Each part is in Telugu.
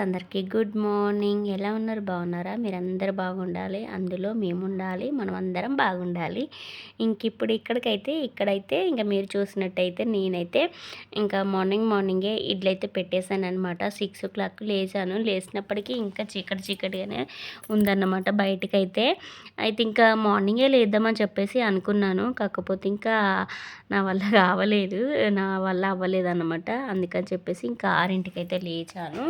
అందరికీ గుడ్ మార్నింగ్. ఎలా ఉన్నారు? బాగున్నారా? మీరందరూ బాగుండాలి, అందులో మేము ఉండాలి, మనం అందరం బాగుండాలి. ఇప్పుడు ఇక్కడైతే ఇంకా మీరు చూసినట్టయితే నేనైతే ఇంకా మార్నింగే ఇడ్లీ అయితే పెట్టేశానమాట. 6 o'clock లేచాను. లేచినప్పటికీ ఇంకా చీకటిగానే ఉందన్నమాట బయటకైతే. అయితే ఇంకా మార్నింగే లేద్దామని చెప్పేసి అనుకున్నాను. కాకపోతే ఇంకా నా వల్ల అవ్వలేదన్నమాట. అందుకని చెప్పేసి ఇంకా 6కి లేచాను.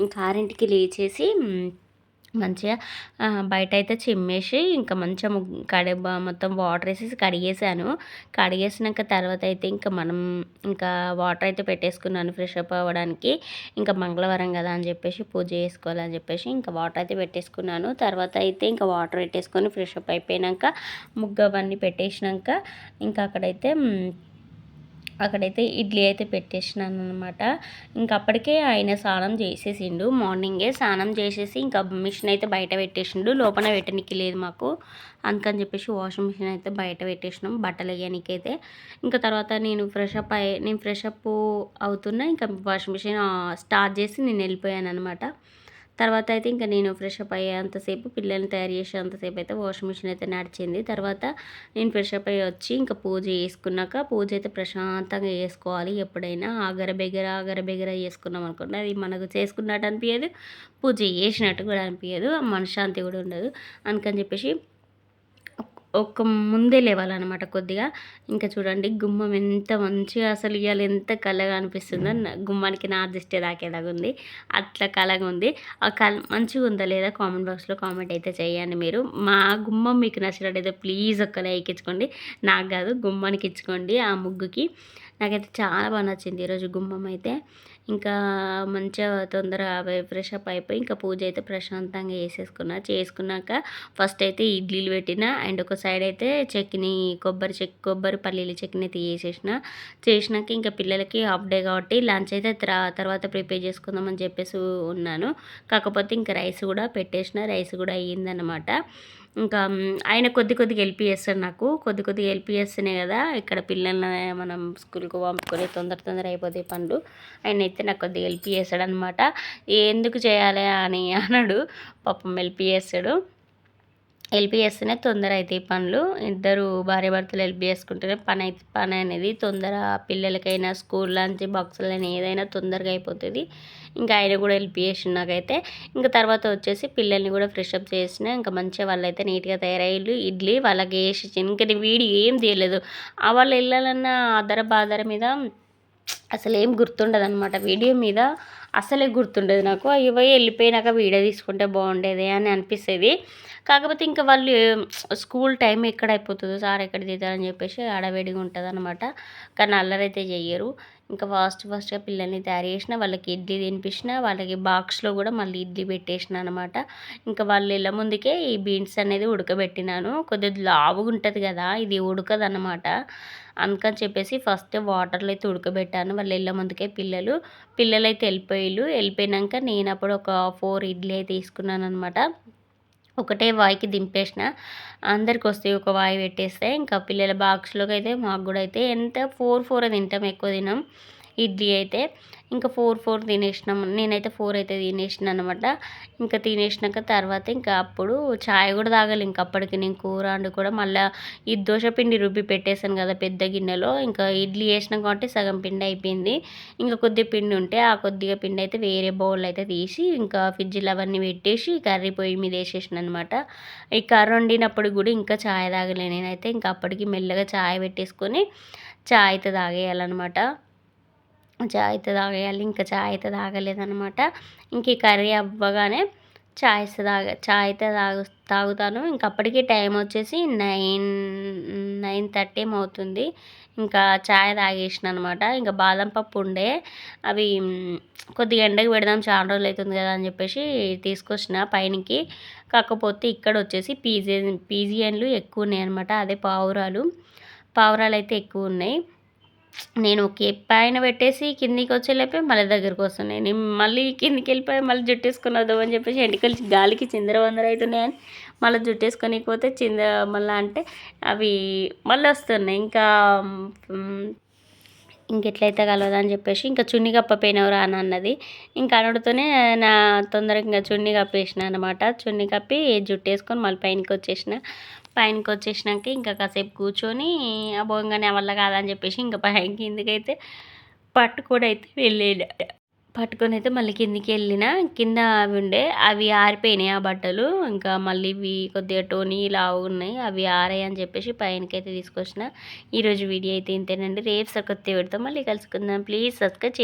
ఇంకా 6కి లేచేసి మంచిగా బయటైతే చిమ్మేసి ఇంకా మంచిగా మొత్తం వాటర్ వేసేసి కడిగేసాను. కడిగేసినాక తర్వాత అయితే ఇంకా వాటర్ అయితే పెట్టేసుకున్నాను ఫ్రెష్ అప్ అవ్వడానికి. ఇంకా మంగళవారం కదా అని చెప్పేసి పూజ చేసుకోవాలని చెప్పేసి ఇంకా వాటర్ అయితే పెట్టేసుకున్నాను. తర్వాత అయితే ఇంకా వాటర్ పెట్టేసుకొని ఫ్రెష్ అప్ అయిపోయాక ముగ్గు అవన్నీ పెట్టేసినాక ఇంకా అక్కడైతే ఇడ్లీ అయితే పెట్టేసినాను అనమాట. ఇంకా అప్పటికే ఆయన స్నానం చేసేసిండు. మార్నింగే స్నానం చేసేసి ఇంకా మిషన్ అయితే బయట పెట్టేసిండు. లోపల పెట్టడానికి లేదు మాకు, అందుకని చెప్పేసి వాషింగ్ మిషన్ అయితే బయట పెట్టేసినాం బట్టలు వేయడానికైతే. ఇంకా తర్వాత నేను ఫ్రెష్ అప్ అవుతున్నా. ఇంకా వాషింగ్ మిషన్ స్టార్ట్ చేసి నేను వెళ్ళిపోయాను అనమాట. తర్వాత అయితే ఇంకా నేను ఫ్రెష్ అప్ అయ్యేంతసేపు, పిల్లల్ని తయారు చేసేంతసేపు అయితే వాషింగ్ మిషన్ అయితే నడిచింది. తర్వాత నేను ఫ్రెష్ అప్ అయ్యి వచ్చి ఇంకా పూజ చేసుకున్నాక, పూజ అయితే ప్రశాంతంగా చేసుకోవాలి. ఎప్పుడైనా ఆగర చేసుకున్నాం అనుకోండి, అది మనకు చేసుకున్నట్టు అనిపించదు, పూజ చేసినట్టు కూడా అనిపించదు, మనశ్శాంతి కూడా ఉండదు. అందుకని చెప్పేసి ముందే లేవాలన్నమాట కొద్దిగా. ఇంకా చూడండి గుమ్మం ఎంత మంచిగా, అసలు ఇవాళ ఎంత కళగా అనిపిస్తుందో, గుమ్మానికి నా దృష్టి తాకేలాగా ఉంది, అట్లా కళగా ఉంది. మంచిగా ఉందా లేదా కామెంట్ బాక్స్లో కామెంట్ అయితే చేయండి మీరు. మా గుమ్మం మీకు నచ్చినట్టయితే ప్లీజ్ ఒక్క లైక్ ఇచ్చుకోండి. నాకు కాదు, గుమ్మానికి ఇచ్చుకోండి, ఆ ముగ్గుకి. నాకైతే చాలా బాగా నచ్చింది ఈరోజు గుమ్మం అయితే. ఇంకా మంచిగా తొందరగా ఫ్రెష్ అప్ అయిపోయి ఇంకా పూజ అయితే ప్రశాంతంగా చేసుకున్నాక ఫస్ట్ అయితే ఇడ్లీలు పెట్టిన, అండ్ ఒక సైడ్ అయితే కొబ్బరి పల్లీల చట్నీ అయితే చేసినాక ఇంకా పిల్లలకి హాఫ్ డే కాబట్టి లంచ్ అయితే తర్వాత ప్రిపేర్ చేసుకుందామని చెప్పేసి ఉన్నాను. కాకపోతే ఇంకా రైస్ కూడా పెట్టేసిన, రైస్ కూడా అయ్యిందనమాట. ఇంకా ఆయన కొద్దిగా హెల్ప్ చేస్తాడు నాకు. కొద్దిగా హెల్ప్ చేస్తేనే కదా ఇక్కడ పిల్లల్ని మనం స్కూల్కి పంపుకొని తొందర అయిపోతాయి పనులు. ఆయన అయితే నాకు కొద్దిగా హెల్ప్ చేస్తాడనమాట. ఎందుకు చేయాలి అని అనడు, పాపం హెల్ప్ చేస్తాడు. హెల్ప్ చేస్తేనే తొందర అవుతాయి పనులు. ఇద్దరు భార్యాభర్తలు హెల్ప్ చేసుకుంటేనే పని అనేది తొందర, పిల్లలకైనా స్కూల్ లంచ్ బాక్సులైనా ఏదైనా తొందరగా అయిపోతుంది. ఇంకా ఆయన కూడా హెల్ప్ చేసిండు నాకైతే. ఇంకా తర్వాత వచ్చేసి పిల్లల్ని కూడా ఫ్రెష్ అప్ చేసిన, ఇంకా మంచిగా వాళ్ళైతే నీట్గా తయారయ్యారు. ఇడ్లీ వాళ్ళకి వేసి ఇంకా వీడియో ఏం తీయలేదు. వాళ్ళు వెళ్ళాలన్న బాధర మీద అసలు ఏం గుర్తుండదు అనమాట. వీడియో మీద అసలే గుర్తుండదు నాకు. వెళ్ళిపోయినాక వీడియో తీసుకుంటే బాగుండేది అని అనిపిస్తుంది. కాకపోతే ఇంకా వాళ్ళు స్కూల్ టైం ఎక్కడ అయిపోతుందో, సార్ ఎక్కడ తీద్దారని చెప్పేసి ఆడవేడిగా ఉంటుంది అనమాట. కానీ అల్లరైతే చెయ్యరు. ఇంకా ఫాస్ట్గా పిల్లల్ని తయారు చేసిన, వాళ్ళకి ఇడ్లీ తినిపించిన, వాళ్ళకి బాక్స్లో కూడా మళ్ళీ ఇడ్లీ పెట్టేసిన అనమాట. ఇంకా వాళ్ళు వెళ్ళ ముందుకే ఈ బీన్స్ అనేది ఉడకబెట్టినాను. కొద్దిగా లావుగా ఉంటుంది కదా, ఇది ఉడకదన్నమాట. అందుకని చెప్పేసి ఫస్ట్ వాటర్లో అయితే ఉడకబెట్టాను. వాళ్ళు వెళ్ళే ముందుకే పిల్లలైతే వెళ్ళిపోయినాక నేను అప్పుడు ఒక 4 ఇడ్లీ అయితే తీసుకున్నాను అనమాట. ఒకటే వాయికి దింపేసిన, అందరికి వస్తాయి ఒక వాయి పెట్టేస్తే. ఇంకా పిల్లల బాక్స్లోకి అయితే మాకు కూడా అయితే ఎంత 4 తింటాం, ఎక్కువ తినాం ఇడ్లీ అయితే. ఇంకా 4 తినేసినాం. నేనైతే 4 అయితే తినేసిన అనమాట. ఇంకా తినేసినాక తర్వాత ఇంకా అప్పుడు చాయ్ కూడా తాగాలి. ఇంకా అప్పటికి నేను కూర వండు కూడా మళ్ళీ ఈ దోశ పిండి రుబ్బి పెట్టేశాను కదా పెద్ద గిన్నెలో. ఇంకా ఇడ్లీ వేసినాం కాబట్టి సగం పిండి అయిపోయింది. ఇంకా కొద్దిగా పిండి ఉంటే ఆ కొద్దిగా పిండి అయితే వేరే బౌల్ అయితే తీసి ఇంకా ఫ్రిడ్జ్లో అవన్నీ పెట్టేసి కర్రీ పొయ్యి మీద వేసేసిన అనమాట. ఈ కర్రీ వండినప్పుడు కూడా ఇంకా చాయ్ తాగలే నేనైతే. ఇంకా అప్పటికి మెల్లగా చాయ్ పెట్టేసుకొని చాయ్ అయితే తాగేయాలన్నమాట. ఇంకా చాయ్ అయితే తాగలేదనమాట. ఇంక ఈ కర్రీ అవ్వగానే చాయ్ అయితే తాగుతాను. ఇంక అప్పటికి టైం వచ్చేసి 9:30 ఏమవుతుంది. ఇంకా చాయ్ తాగేసిన అనమాట. ఇంకా బాదం పప్పు ఉండే, అవి కొద్దిగా ఎండకు పెడదాం, చాలా రోజులు అవుతుంది కదా అని చెప్పేసి తీసుకొచ్చిన పైనకి. కాకపోతే ఇక్కడ వచ్చేసి పీజియన్లు ఎక్కువ ఉన్నాయి అనమాట. అదే పావురాలు అయితే ఎక్కువ ఉన్నాయి. నేను పైన పెట్టేసి కిందికి వచ్చేలేపే మళ్ళీ దగ్గరికి వస్తున్నాయి. నేను మళ్ళీ కిందికి వెళ్ళిపోయి మళ్ళీ జుట్టేసుకొని వద్దాం అని చెప్పేసి ఎంటికలు గాలికి చిందరవందర అవుతున్నాయని మళ్ళీ జుట్టేసుకొని పోతే మళ్ళీ అంటే అవి మళ్ళీ వస్తున్నాయి. ఇంకా ఇంకెట్లయితే కలవదని చెప్పేసి ఇంకా చున్నీ కప్పపోయినవురా అని అన్నది. ఇంకా అనడుతోనే నా తొందరగా ఇంకా చున్నీ కప్పేసిన అనమాట. చున్నీ కప్పి జుట్టేసుకొని మళ్ళీ పైనకొచ్చేసినాక ఇంకా కాసేపు కూర్చొని అబ్బో ఇంక నా వల్ల కాదని చెప్పేసి ఇంకా కిందకైతే పట్టుకొనైతే వెళ్ళిన. పట్టుకొనైతే మళ్ళీ కిందికెళ్ళిన. కింద అవి ఉండే అవి ఆరిపోయినాయి ఆ బట్టలు. ఇంకా మళ్ళీ ఇవి కొద్దిగా టోనీ లావుగున్నాయి. అవి ఆరాయని చెప్పేసి పైనకైతే తీసుకొచ్చిన. ఈరోజు వీడియో అయితే ఇంతేనండి. రేపు కొత్త వీడియోతో మళ్ళీ కలుసుకుందాం. Please subscribe